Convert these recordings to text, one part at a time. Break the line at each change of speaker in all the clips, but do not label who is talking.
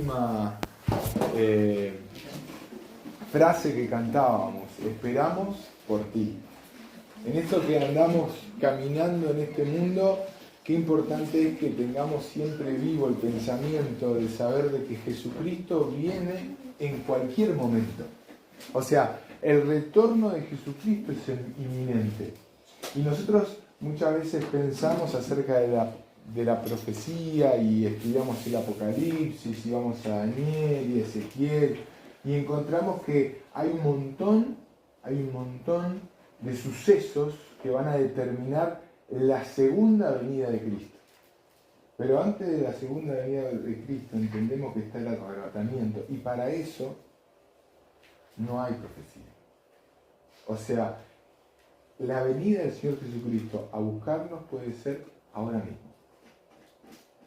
última frase que cantábamos, esperamos por ti. En esto que andamos caminando en este mundo, qué importante es que tengamos siempre vivo el pensamiento de saber de que Jesucristo viene en cualquier momento. O sea, el retorno de Jesucristo es inminente. Y nosotros muchas veces pensamos acerca de la profecía y estudiamos el Apocalipsis y vamos a Daniel y Ezequiel y encontramos que hay un montón de sucesos que van a determinar la segunda venida de Cristo. Pero antes de la segunda venida de Cristo entendemos que está el arrebatamiento y para eso no hay profecía. O sea, la venida del Señor Jesucristo a buscarnos puede ser ahora mismo.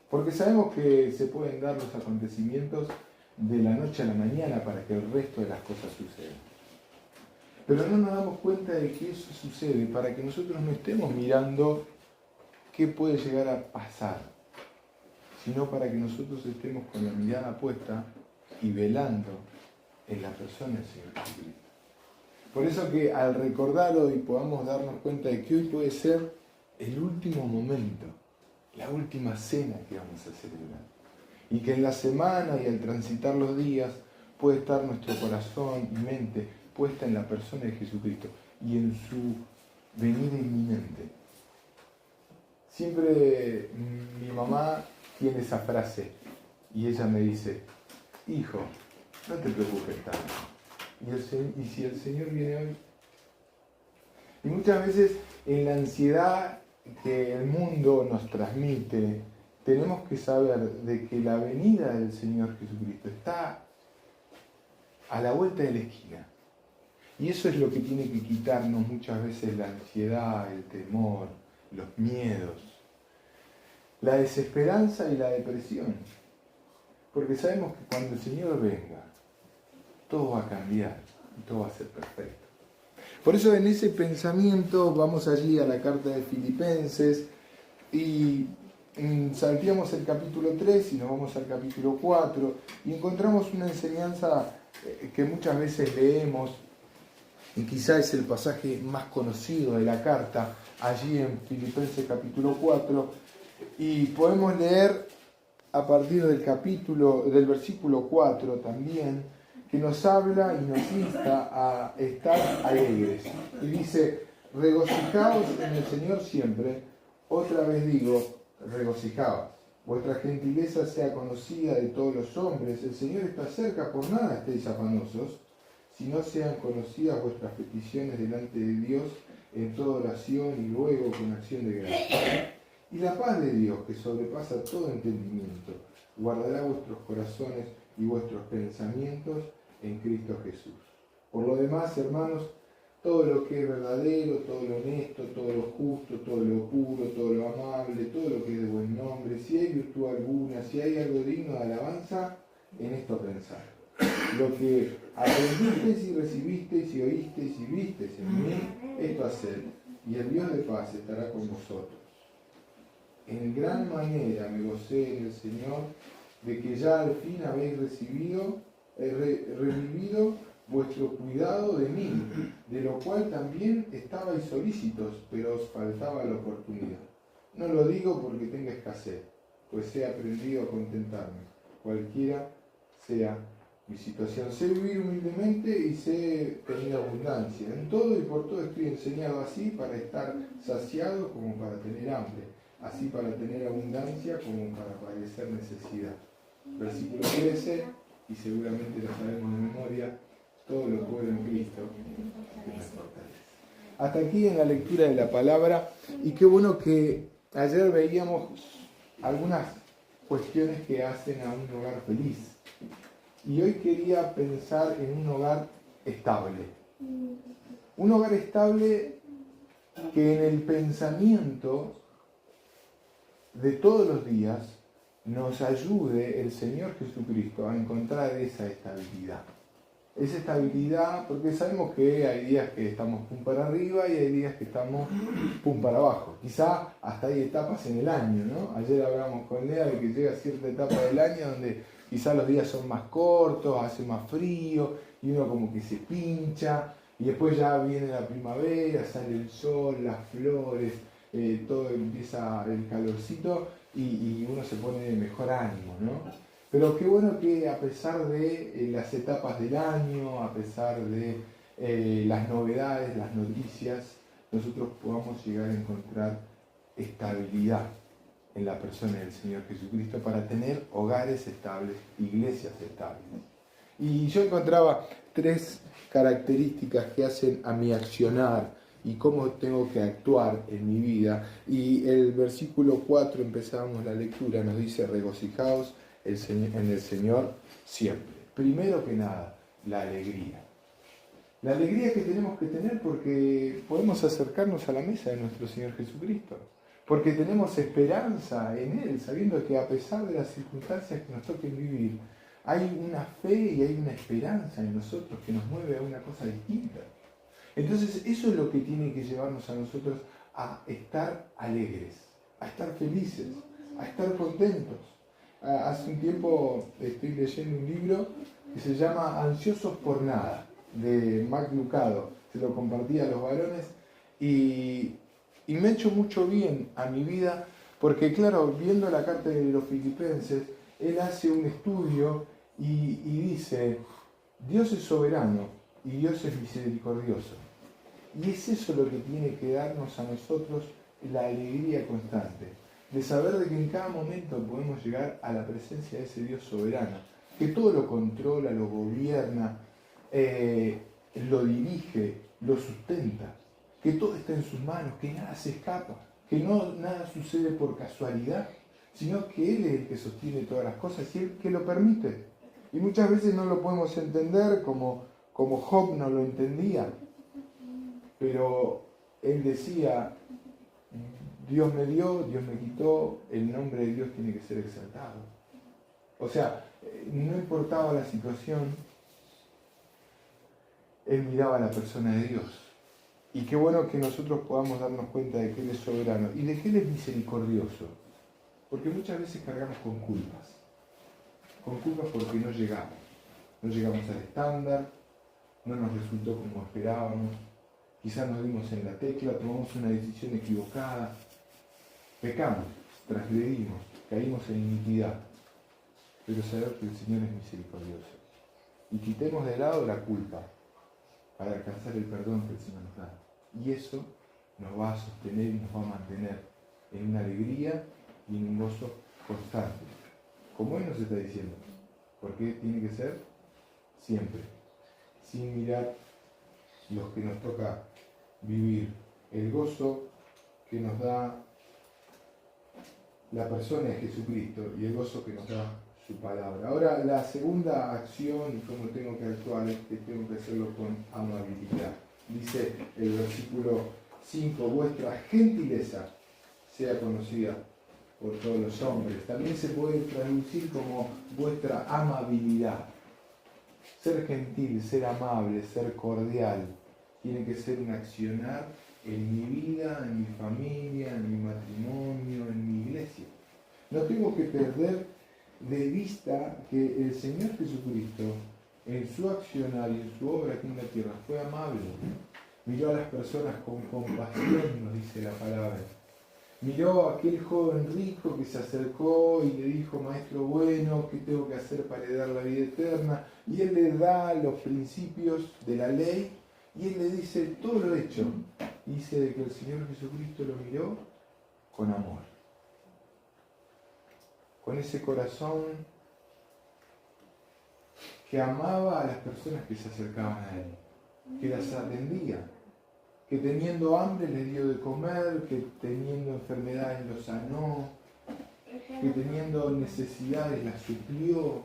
Porque sabemos que se pueden dar los acontecimientos de la noche a la mañana para que el resto de las cosas sucedan. Pero no nos damos cuenta de que eso sucede para que nosotros no estemos mirando qué puede llegar a pasar, sino para que nosotros estemos con la mirada puesta y velando en la persona del Señor Jesucristo. Por eso que al recordarlo y podamos darnos cuenta de que hoy puede ser el último momento, la última cena que vamos a celebrar. Y que en la semana y al transitar los días puede estar nuestro corazón y mente puesta en la persona de Jesucristo y en su venida inminente. Siempre mi mamá tiene esa frase y ella me dice, hijo, no te preocupes tanto. ¿Y si el Señor viene hoy? Y muchas veces en la ansiedad que el mundo nos transmite, tenemos que saber de que la venida del Señor Jesucristo está a la vuelta de la esquina. Y eso es lo que tiene que quitarnos muchas veces la ansiedad, el temor, los miedos, la desesperanza y la depresión. Porque sabemos que cuando el Señor venga, todo va a cambiar y todo va a ser perfecto. Por eso en ese pensamiento vamos allí a la carta de Filipenses y salteamos el capítulo 3 y nos vamos al capítulo 4 y encontramos una enseñanza que muchas veces leemos y quizá es el pasaje más conocido de la carta, allí en Filipenses capítulo 4, y podemos leer a partir del versículo 4 también, que nos habla y nos insta a estar alegres. Y dice, regocijaos en el Señor siempre, otra vez digo, regocijaos. Vuestra gentileza sea conocida de todos los hombres, el Señor está cerca, por nada estéis afanosos, si no sean conocidas vuestras peticiones delante de Dios en toda oración y luego con acción de gracia. Y la paz de Dios, que sobrepasa todo entendimiento, guardará vuestros corazones y vuestros pensamientos en Cristo Jesús. Por lo demás, hermanos, todo lo que es verdadero, todo lo honesto, todo lo justo, todo lo puro, todo lo amable, todo lo que es de buen nombre, si hay virtud alguna, si hay algo digno de alabanza, en esto pensar. Lo que aprendisteis y recibisteis y oísteis y visteis en mí, esto haced, y el Dios de paz estará con vosotros. En gran manera me gocé en el Señor de que ya al fin habéis revivido vuestro cuidado de mí, de lo cual también estabais solícitos, pero os faltaba la oportunidad. No lo digo porque tenga escasez, pues he aprendido a contentarme, cualquiera sea mi situación. Sé vivir humildemente y sé tener abundancia. En todo y por todo estoy enseñado así para estar saciado como para tener hambre, así para tener abundancia como para padecer necesidad. Versículo 13, y seguramente lo sabemos de memoria, todo lo puedo en Cristo que me fortalece. Hasta aquí en la lectura de la palabra, y qué bueno que ayer veíamos algunas cuestiones que hacen a un hogar feliz. Y hoy quería pensar en un hogar estable. Un hogar estable que en el pensamiento de todos los días nos ayude el Señor Jesucristo a encontrar esa estabilidad. Esa estabilidad, porque sabemos que hay días que estamos pum para arriba y hay días que estamos pum para abajo. Quizá hasta hay etapas en el año, ¿no? Ayer hablamos con Lea de que llega cierta etapa del año donde Quizás los días son más cortos, hace más frío y uno como que se pincha y después ya viene la primavera, sale el sol, las flores, todo empieza el calorcito y uno se pone de mejor ánimo, ¿no? Pero qué bueno que a pesar de las etapas del año, a pesar de las novedades, las noticias, nosotros podamos llegar a encontrar estabilidad en la persona del Señor Jesucristo para tener hogares estables, iglesias estables. Y yo encontraba 3 características que hacen a mi accionar y cómo tengo que actuar en mi vida. Y el versículo 4, empezamos la lectura, nos dice: regocijaos en el Señor siempre. Primero que nada, la alegría. La alegría que tenemos que tener porque podemos acercarnos a la mesa de nuestro Señor Jesucristo. Porque tenemos esperanza en Él, sabiendo que a pesar de las circunstancias que nos toquen vivir, hay una fe y hay una esperanza en nosotros que nos mueve a una cosa distinta. Entonces eso es lo que tiene que llevarnos a nosotros a estar alegres, a estar felices, a estar contentos. Hace un tiempo estoy leyendo un libro que se llama Ansiosos por Nada, de Mac Lucado. Se lo compartí a los varones y me ha hecho mucho bien a mi vida porque, claro, viendo la carta de los Filipenses, él hace un estudio y dice: Dios es soberano y Dios es misericordioso. Y es eso lo que tiene que darnos a nosotros la alegría constante, de saber de que en cada momento podemos llegar a la presencia de ese Dios soberano, que todo lo controla, lo gobierna, lo dirige, lo sustenta, que todo está en sus manos, que nada se escapa, que nada sucede por casualidad, sino que Él es el que sostiene todas las cosas y Él que lo permite. Y muchas veces no lo podemos entender como Job no lo entendía, pero él decía: Dios me dio, Dios me quitó, el nombre de Dios tiene que ser exaltado. O sea, no importaba la situación, él miraba a la persona de Dios. Y qué bueno que nosotros podamos darnos cuenta de que Él es soberano y de que Él es misericordioso. Porque muchas veces cargamos con culpas porque no llegamos al estándar, no nos resultó como esperábamos, quizás nos dimos en la tecla, tomamos una decisión equivocada, pecamos, transgredimos, caímos en iniquidad, pero saber que el Señor es misericordioso. Y quitemos de lado la culpa para alcanzar el perdón que el Señor nos da. Y eso nos va a sostener y nos va a mantener en una alegría y en un gozo constante. Como Él nos está diciendo, porque tiene que ser siempre, sin mirar los que nos toca vivir, el gozo que nos da la persona de Jesucristo y el gozo que nos da su palabra. Ahora, la segunda acción y cómo tengo que actuar es que tengo que hacerlo con amabilidad. Dice el versículo 5: vuestra gentileza sea conocida por todos los hombres. También se puede traducir como vuestra amabilidad. Ser gentil, ser amable, ser cordial, tiene que ser un accionar en mi vida, en mi familia, en mi matrimonio, en mi iglesia. No tengo que perder de vista que el Señor Jesucristo, en su accionar y en su obra aquí en la tierra, fue amable. Miró a las personas con compasión, nos dice la palabra. Miró a aquel joven rico que se acercó y le dijo: maestro bueno, ¿qué tengo que hacer para heredar la vida eterna? Y él le da los principios de la ley y él le dice todo lo hecho. Y dice de que el Señor Jesucristo lo miró con amor, con ese corazón que amaba a las personas que se acercaban a él, que las atendía, que teniendo hambre les dio de comer, que teniendo enfermedades los sanó, que teniendo necesidades las suplió.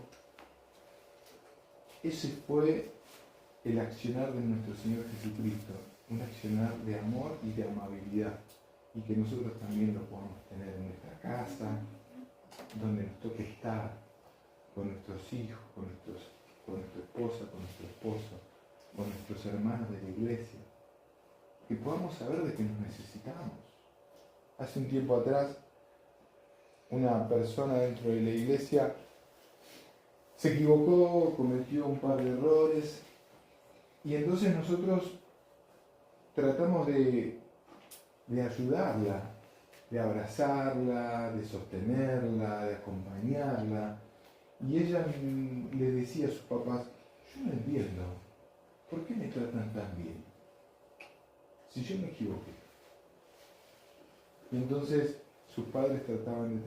Ese fue el accionar de nuestro Señor Jesucristo, un accionar de amor y de amabilidad, y que nosotros también lo podamos tener en nuestra casa, donde nos toque estar, con nuestros hijos, con nuestra esposa, con nuestro esposo, con nuestros hermanos de la iglesia, que podamos saber de que nos necesitamos. Hace un tiempo atrás, una persona dentro de la iglesia se equivocó, cometió un par de errores, y entonces nosotros tratamos de ayudarla, de abrazarla, de sostenerla, de acompañarla. Y ella le decía a sus papás, yo no entiendo, ¿por qué me tratan tan bien? Si yo me equivoqué. Y entonces sus padres trataban de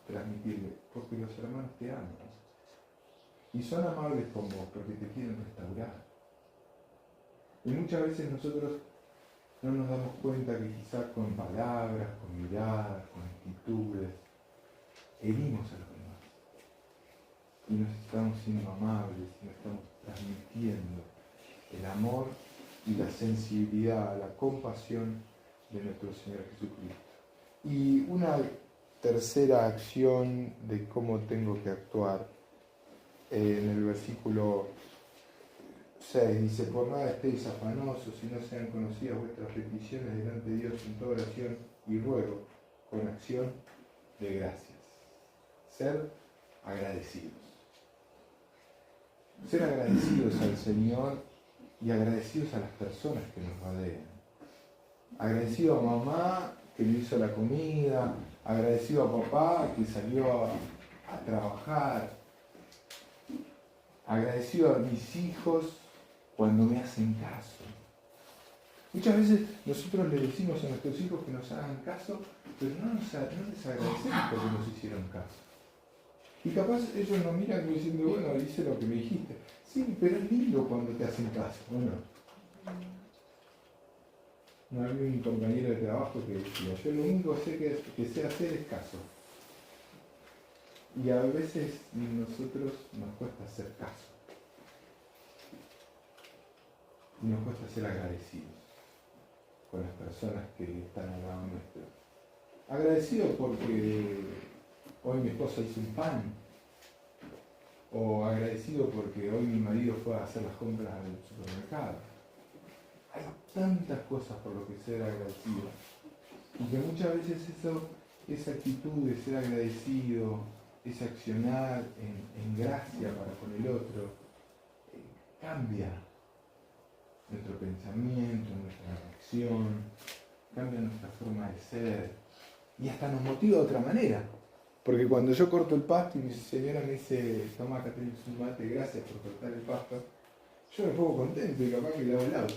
transmitirle, porque los hermanos te aman. Y son amables con vos porque te quieren restaurar. Y muchas veces nosotros no nos damos cuenta que quizás con palabras, con miradas, con actitudes, herimos a los demás. Y nos estamos siendo amables, y nos estamos transmitiendo el amor y la sensibilidad, la compasión de nuestro Señor Jesucristo. Y una tercera acción de cómo tengo que actuar, en el versículo 6 dice, por nada estéis afanosos, si no sean conocidas vuestras peticiones delante de Dios en toda oración y ruego, con acción de gracias. Ser agradecidos. Ser agradecidos al Señor y agradecidos a las personas que nos rodean. Agradecido a mamá que le hizo la comida, agradecido a papá que salió a trabajar, agradecido a mis hijos cuando me hacen caso. Muchas veces nosotros le decimos a nuestros hijos que nos hagan caso, pero no les agradecemos porque nos hicieron caso. Y capaz ellos nos miran como diciendo, bueno, hice lo que me dijiste. Sí, pero es lindo cuando te hacen caso, ¿o no? No había un compañero de trabajo que decía, yo lo único que sé hacer es caso. Y a veces nosotros nos cuesta hacer caso. Y nos cuesta ser agradecidos con las personas que están al lado nuestro. Agradecido porque hoy mi esposa hizo un pan. O agradecido porque hoy mi marido fue a hacer las compras al supermercado. Hay tantas cosas por lo que ser agradecido. Y que muchas veces esa actitud de ser agradecido, ese accionar en gracia para con el otro, cambia nuestro pensamiento, nuestra reacción, cambia nuestra forma de ser y hasta nos motiva de otra manera. Porque cuando yo corto el pasto y mi señora me dice, toma, acá tenés un mate, gracias por cortar el pasto, yo me pongo contento y capaz que le hago el auto.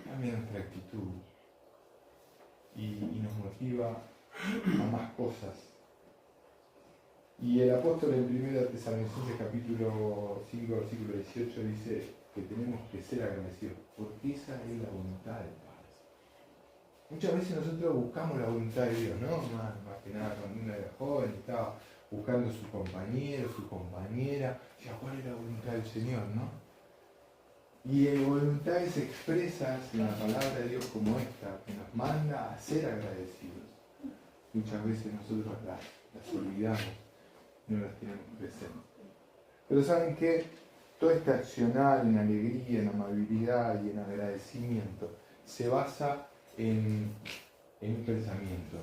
Cambia nuestra actitud y nos motiva a más cosas. Y el apóstol en 1 Tesalonicenses capítulo 5, versículo 18 dice que tenemos que ser agradecidos, porque esa es la voluntad del Padre. Muchas veces nosotros buscamos la voluntad de Dios, ¿no? Más que nada cuando uno era joven, estaba buscando su compañero, su compañera, decía, ¿cuál es la voluntad del Señor, no? Y la voluntad se expresa en la palabra de Dios como esta, que nos manda a ser agradecidos. Muchas veces nosotros las olvidamos, no las tenemos presentes. Pero ¿saben qué? Todo este accionar en alegría, en amabilidad y en agradecimiento se basa en un pensamiento,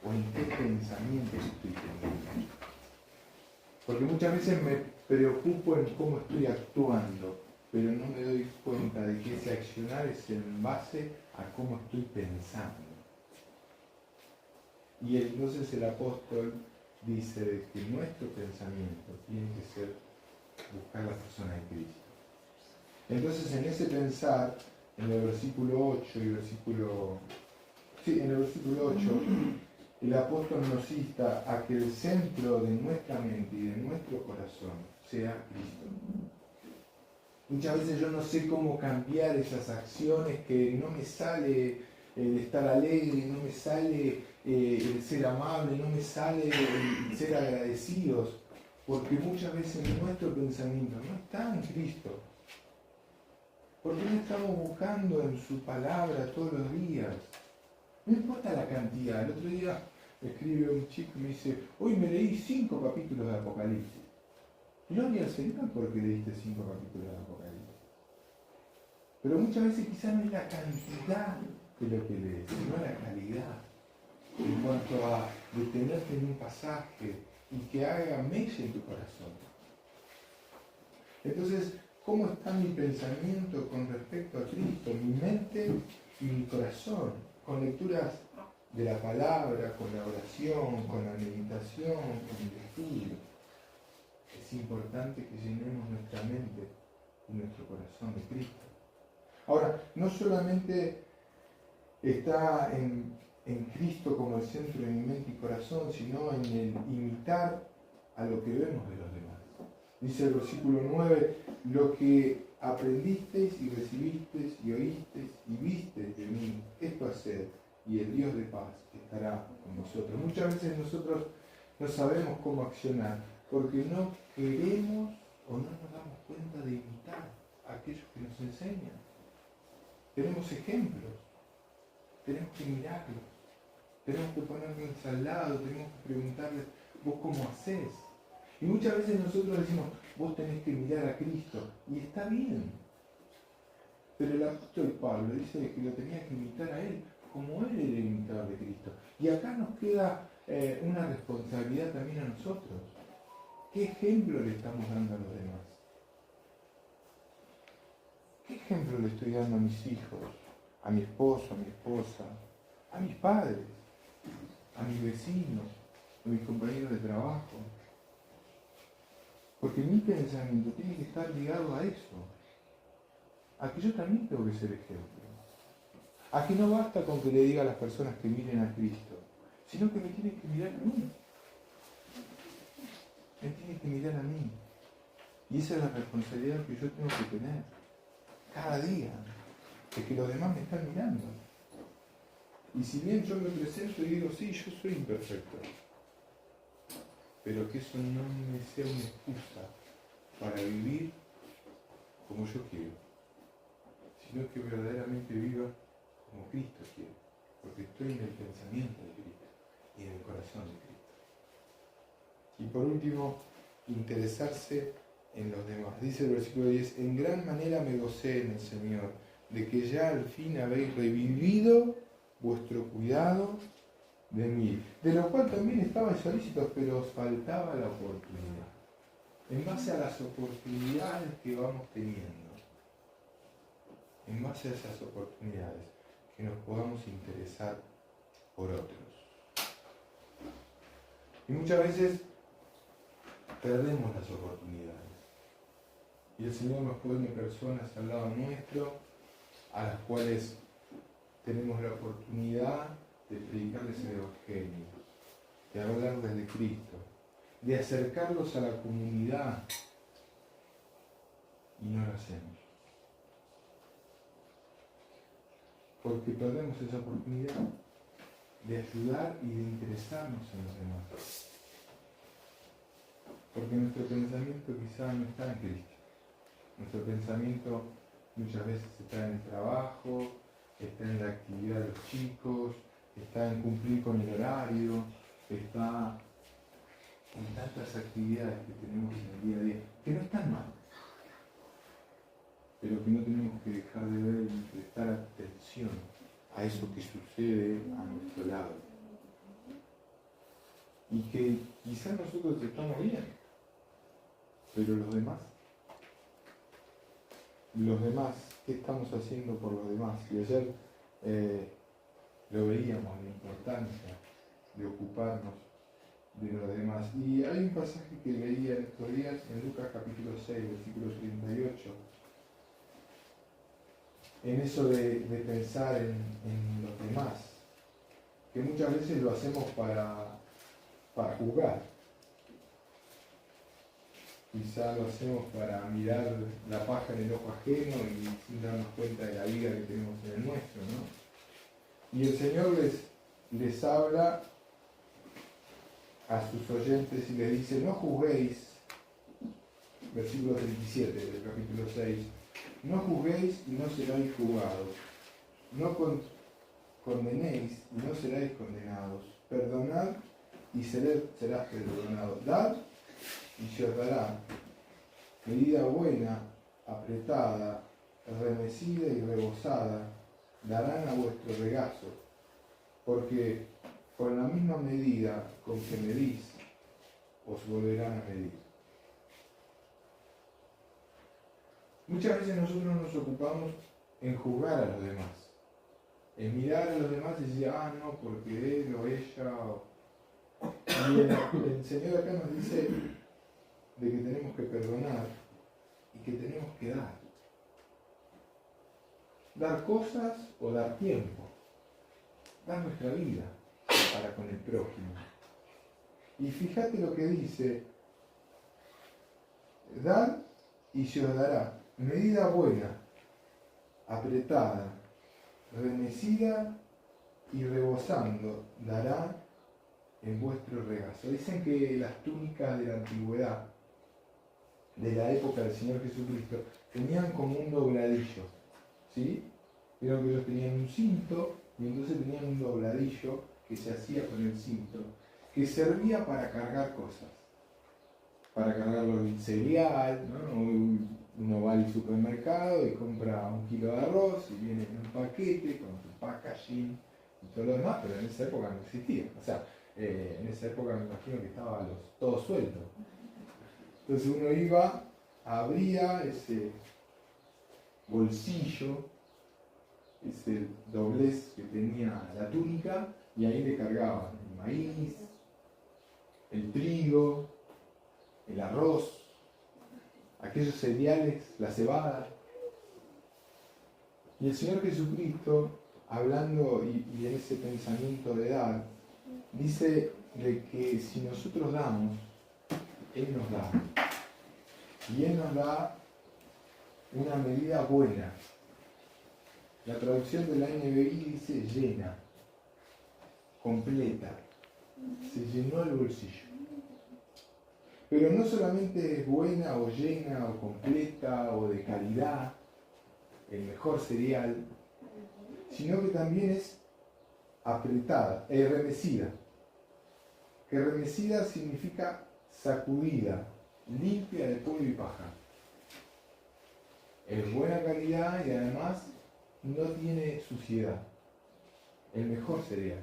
o en qué pensamiento estoy teniendo. Porque muchas veces me preocupo en cómo estoy actuando, pero no me doy cuenta de que ese accionar es en base a cómo estoy pensando. Y entonces el apóstol dice que nuestro pensamiento tiene que ser buscar la persona de Cristo. Entonces en ese pensar, en el versículo 8 y en el versículo 8, el apóstol nos insta a que el centro de nuestra mente y de nuestro corazón sea Cristo. Muchas veces yo no sé cómo cambiar esas acciones, que no me sale el estar alegre, no me sale el ser amable, no me sale el ser agradecidos, porque muchas veces nuestro pensamiento no está en Cristo. Porque no estamos buscando en su palabra todos los días. No importa la cantidad. El otro día me escribe un chico y me dice, hoy me leí 5 capítulos de Apocalipsis. Gloria al Señor porque leíste 5 capítulos de Apocalipsis. Pero muchas veces quizás no es la cantidad de lo que lees, sino la calidad. En cuanto a detenerte en un pasaje y que haga mella en tu corazón. Entonces, ¿cómo está mi pensamiento con respecto a Cristo? Mi mente y mi corazón, con lecturas de la palabra, con la oración, con la meditación, con el estudio. Es importante que llenemos nuestra mente y nuestro corazón de Cristo. Ahora, no solamente está en Cristo como el centro de mi mente y corazón, sino en el imitar a lo que vemos de los demás. Dice el versículo 9, lo que aprendisteis y recibisteis y oísteis y visteis de mí, esto haced, y el Dios de paz estará con vosotros. Muchas veces nosotros no sabemos cómo accionar porque no queremos o no nos damos cuenta de imitar a aquellos que nos enseñan. Tenemos ejemplos, tenemos que mirarlos, tenemos que ponerlos al lado, tenemos que preguntarles, ¿vos cómo hacés? Y muchas veces nosotros decimos, vos tenés que mirar a Cristo, y está bien. Pero el apóstol Pablo dice que lo tenía que imitar a él, como él era el imitador de Cristo. Y acá nos queda una responsabilidad también a nosotros. ¿Qué ejemplo le estamos dando a los demás? ¿Qué ejemplo le estoy dando a mis hijos, a mi esposo, a mi esposa, a mis padres, a mis vecinos, a mis compañeros de trabajo? Porque mi pensamiento tiene que estar ligado a eso, a que yo también tengo que ser ejemplo, a que no basta con que le diga a las personas que miren a Cristo, sino que me tienen que mirar a mí, me tienen que mirar a mí, y esa es la responsabilidad que yo tengo que tener cada día, de que los demás me están mirando. Y si bien yo me presento y digo, sí, yo soy imperfecto, pero que eso no me sea una excusa para vivir como yo quiero, sino que verdaderamente viva como Cristo quiere, porque estoy en el pensamiento de Cristo y en el corazón de Cristo. Y por último, interesarse en los demás. Dice el versículo 10, en gran manera me gocé en el Señor, de que ya al fin habéis revivido vuestro cuidado de mí, de lo cual también estabais solícitos, pero os faltaba la oportunidad. En base a las oportunidades que vamos teniendo, en base a esas oportunidades, que nos podamos interesar por otros. Y muchas veces perdemos las oportunidades. Y el Señor nos pone personas al lado nuestro, a las cuales tenemos la oportunidad de predicarles el Evangelio, de hablarles de Cristo, de acercarlos a la comunidad, y no lo hacemos. Porque perdemos esa oportunidad de ayudar y de interesarnos en los demás. Porque nuestro pensamiento quizá no está en Cristo. Nuestro pensamiento muchas veces está en el trabajo, está en la actividad de los chicos, está en cumplir con el horario, está en tantas actividades que tenemos en el día a día, que no están mal, pero que no tenemos que dejar de ver y prestar atención a eso que sucede a nuestro lado. Y que quizás nosotros estamos bien, pero los demás, ¿qué estamos haciendo por los demás? Y ayer lo veíamos, la importancia de ocuparnos de los demás. Y hay un pasaje que leía en estos días en Lucas capítulo 6, versículo 38, en eso de pensar en los demás, que muchas veces lo hacemos para juzgar. Quizá lo hacemos para mirar la paja en el ojo ajeno y sin darnos cuenta de la vida que tenemos en el nuestro, ¿no? Y el Señor les habla a sus oyentes y les dice, no juzguéis, versículo 37 del capítulo 6, no juzguéis y no seráis juzgados, no condenéis y no seráis condenados, perdonad y serás perdonado, dad y se os dará, medida buena, apretada, remecida y rebosada, darán a vuestro regazo, porque con la misma medida con que medís, os volverán a medir. Muchas veces nosotros nos ocupamos en juzgar a los demás, en mirar a los demás y decir, no, porque él o ella. Y el Señor acá nos dice de que tenemos que perdonar y que tenemos que dar. Dar cosas o dar tiempo. Dar nuestra vida para con el prójimo. Y fíjate lo que dice, dar y se os dará medida buena, apretada, remecida y rebosando, dará en vuestro regazo. Dicen que las túnicas de la antigüedad, de la época del Señor Jesucristo, tenían como un dobladillo, ¿sí? Vieron que ellos tenían un cinto y entonces tenían un dobladillo que se hacía con el cinto, que servía para cargar cosas, para cargarlo el cereal, ¿no? Uno va al supermercado y compra 1 kilo de arroz y viene en un paquete con su packaging y todo lo demás, pero en esa época no existía. O sea, en esa época me imagino que estaba todo suelto. Entonces uno iba, abría ese bolsillo, ese doblez que tenía la túnica, y ahí le cargaban el maíz, el trigo, el arroz, aquellos cereales, la cebada. Y el Señor Jesucristo, hablando y en ese pensamiento de dar, dice de que si nosotros damos, Él nos da. Y Él nos da una medida buena. La traducción de la NBI dice llena, completa. Se llenó el bolsillo. Pero no solamente es buena o llena o completa o de calidad, el mejor cereal, sino que también es apretada, remecida. Que remecida significa sacudida, limpia de polvo y paja. Es buena calidad y además no tiene suciedad. El mejor cereal.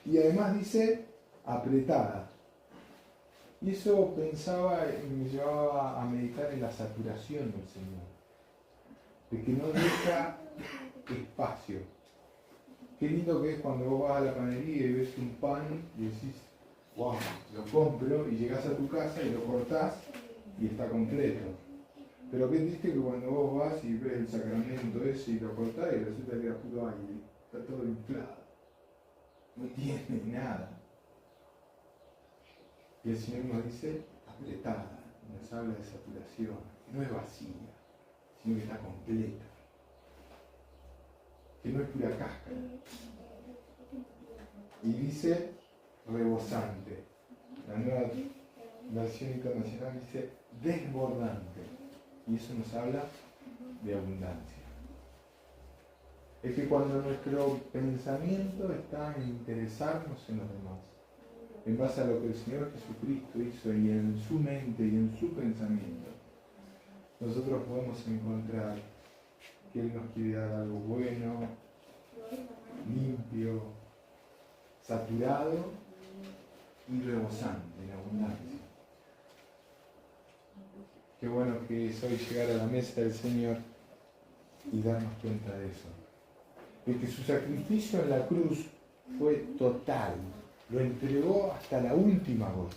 Y además dice apretada. Y eso pensaba y me llevaba a meditar en la saturación del Señor. De que no deja espacio. Qué lindo que es cuando vos vas a la panadería y ves un pan y decís, wow, lo compro, y llegás a tu casa y lo cortás y está completo. Pero qué triste que cuando vos vas y ves el sacramento ese y lo cortás y resulta que era puro aire, está todo inflado. No tiene nada. Y el Señor nos dice apretada, nos habla de saturación, que no es vacía, sino que está completa, que no es pura cáscara. Y dice rebosante. La nueva versión internacional dice desbordante. Y eso nos habla de abundancia. Es que cuando nuestro pensamiento está en interesarnos en los demás, en base a lo que el Señor Jesucristo hizo y en su mente y en su pensamiento, nosotros podemos encontrar que Él nos quiere dar algo bueno, limpio, saturado y rebosante en abundancia. Qué bueno que es hoy llegar a la mesa del Señor y darnos cuenta de eso. De que su sacrificio en la cruz fue total. Lo entregó hasta la última gota.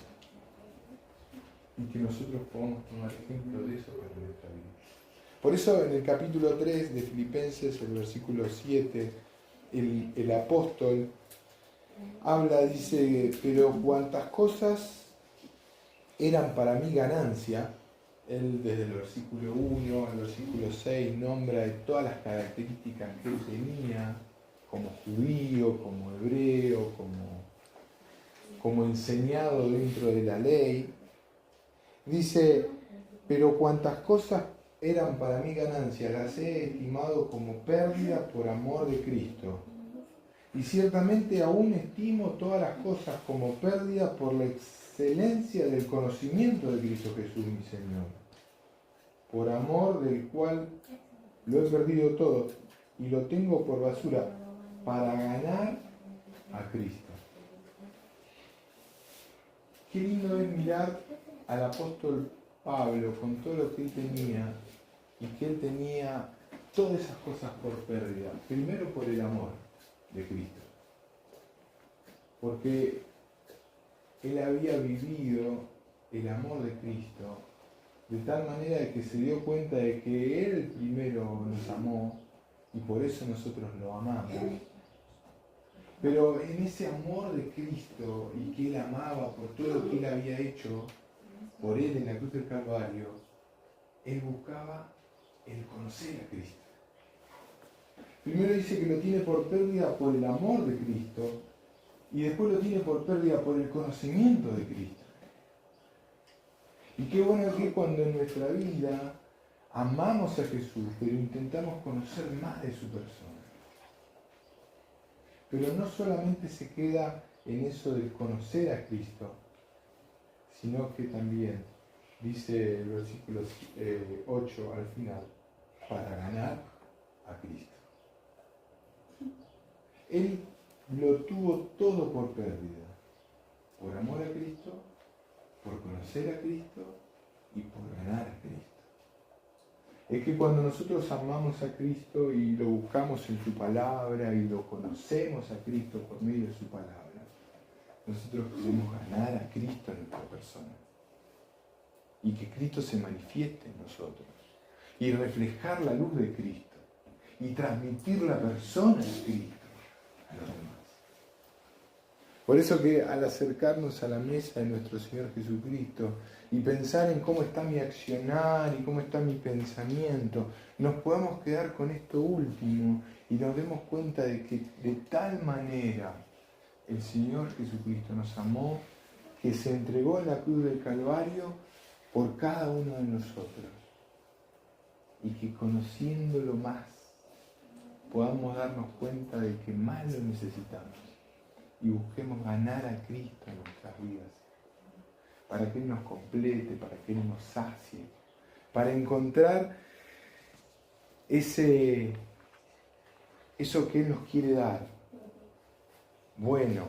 Y que nosotros podamos tomar ejemplo de eso para nuestra vida. Por eso en el capítulo 3 de Filipenses, el versículo 7, el apóstol habla, dice, pero cuantas cosas eran para mí ganancia, él desde el versículo 1 al versículo 6 nombra de todas las características que él tenía como judío, como hebreo, como enseñado dentro de la ley. Dice, pero cuantas cosas eran para mí ganancia, las he estimado como pérdida por amor de Cristo. Y ciertamente aún estimo todas las cosas como pérdida por la excelencia del conocimiento de Cristo Jesús, mi Señor, por amor del cual lo he perdido todo y lo tengo por basura para ganar a Cristo. qué lindo es mirar al apóstol Pablo con todo lo que él tenía, y que él tenía todas esas cosas por pérdida. Primero por el amor de Cristo. Porque él había vivido el amor de Cristo de tal manera que se dio cuenta de que Él primero nos amó y por eso nosotros lo amamos. Pero en ese amor de Cristo y que Él amaba por todo lo que Él había hecho por Él en la cruz del Calvario, Él buscaba el conocer a Cristo. Primero dice que lo tiene por pérdida por el amor de Cristo y después lo tiene por pérdida por el conocimiento de Cristo. Y qué bueno que cuando en nuestra vida amamos a Jesús, pero intentamos conocer más de su persona. Pero no solamente se queda en eso de conocer a Cristo, sino que también, dice el versículo 8 al final, para ganar a Cristo. Él lo tuvo todo por pérdida, por amor a Cristo, por conocer a Cristo y por ganar a Cristo. Es que cuando nosotros amamos a Cristo y lo buscamos en su palabra y lo conocemos a Cristo por medio de su palabra, nosotros podemos ganar a Cristo en nuestra persona. Y que Cristo se manifieste en nosotros. Y reflejar la luz de Cristo. Y transmitir la persona de Cristo a los demás. Por eso que al acercarnos a la mesa de nuestro Señor Jesucristo y pensar en cómo está mi accionar y cómo está mi pensamiento, nos podamos quedar con esto último y nos demos cuenta de que de tal manera el Señor Jesucristo nos amó que se entregó en la cruz del Calvario por cada uno de nosotros y que conociéndolo más podamos darnos cuenta de que más lo necesitamos. Y busquemos ganar a Cristo en nuestras vidas, para que Él nos complete, para que Él nos sacie, para encontrar eso que Él nos quiere dar, bueno,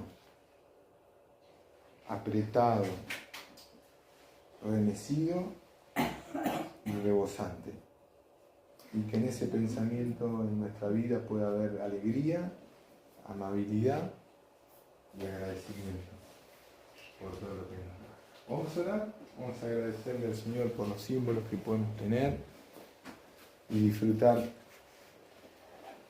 apretado, remecido y rebosante. Y que en ese pensamiento en nuestra vida pueda haber alegría, amabilidad y agradecimiento por todo lo que nos da. Vamos a orar, vamos a agradecerle al Señor por los símbolos que podemos tener y disfrutar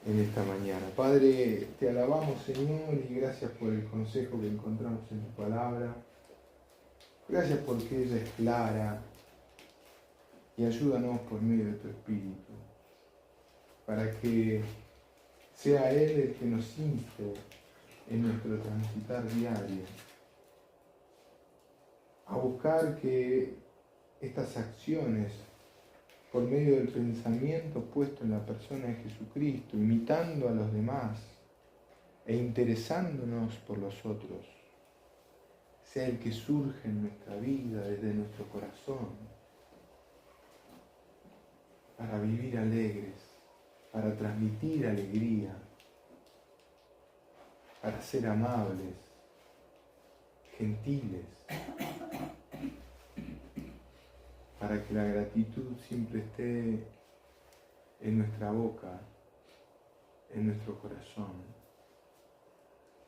en esta mañana. Padre, te alabamos, Señor, y gracias por el consejo que encontramos en tu palabra. Gracias porque ella es clara y ayúdanos por medio de tu Espíritu para que sea Él el que nos inste en nuestro transitar diario, a buscar que estas acciones, por medio del pensamiento puesto en la persona de Jesucristo, imitando a los demás e interesándonos por los otros, sea el que surge en nuestra vida, desde nuestro corazón, para vivir alegres, para transmitir alegría, para ser amables, gentiles, para que la gratitud siempre esté en nuestra boca, en nuestro corazón,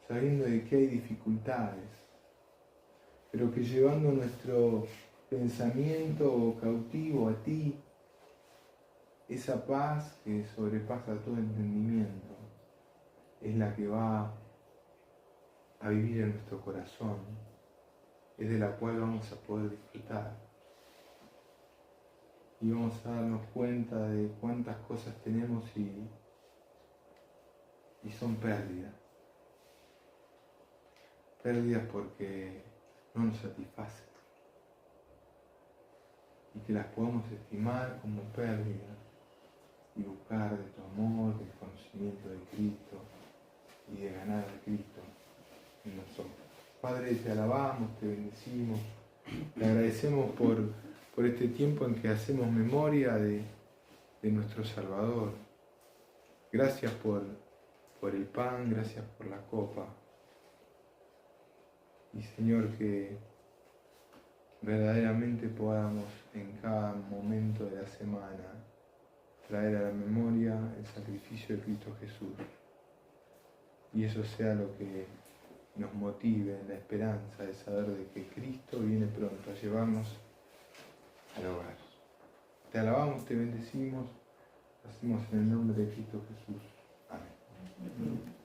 sabiendo de que hay dificultades, pero que llevando nuestro pensamiento cautivo a ti, esa paz que sobrepasa todo entendimiento, es la que va a vivir en nuestro corazón, es de la cual vamos a poder disfrutar. Y vamos a darnos cuenta de cuántas cosas tenemos y son pérdidas. Pérdidas porque no nos satisfacen. Y que las podamos estimar como pérdidas y buscar de tu amor, del conocimiento de Cristo y de ganar a Cristo en nosotros. Padre, te alabamos, te bendecimos, te agradecemos por este tiempo en que hacemos memoria de nuestro Salvador. Gracias por el pan, gracias por la copa. Y Señor, que verdaderamente podamos en cada momento de la semana traer a la memoria el sacrificio de Cristo Jesús. Y eso sea lo que nos motive en la esperanza de saber de que Cristo viene pronto a llevarnos al hogar. Te alabamos, te bendecimos, lo hacemos en el nombre de Cristo Jesús. Amén.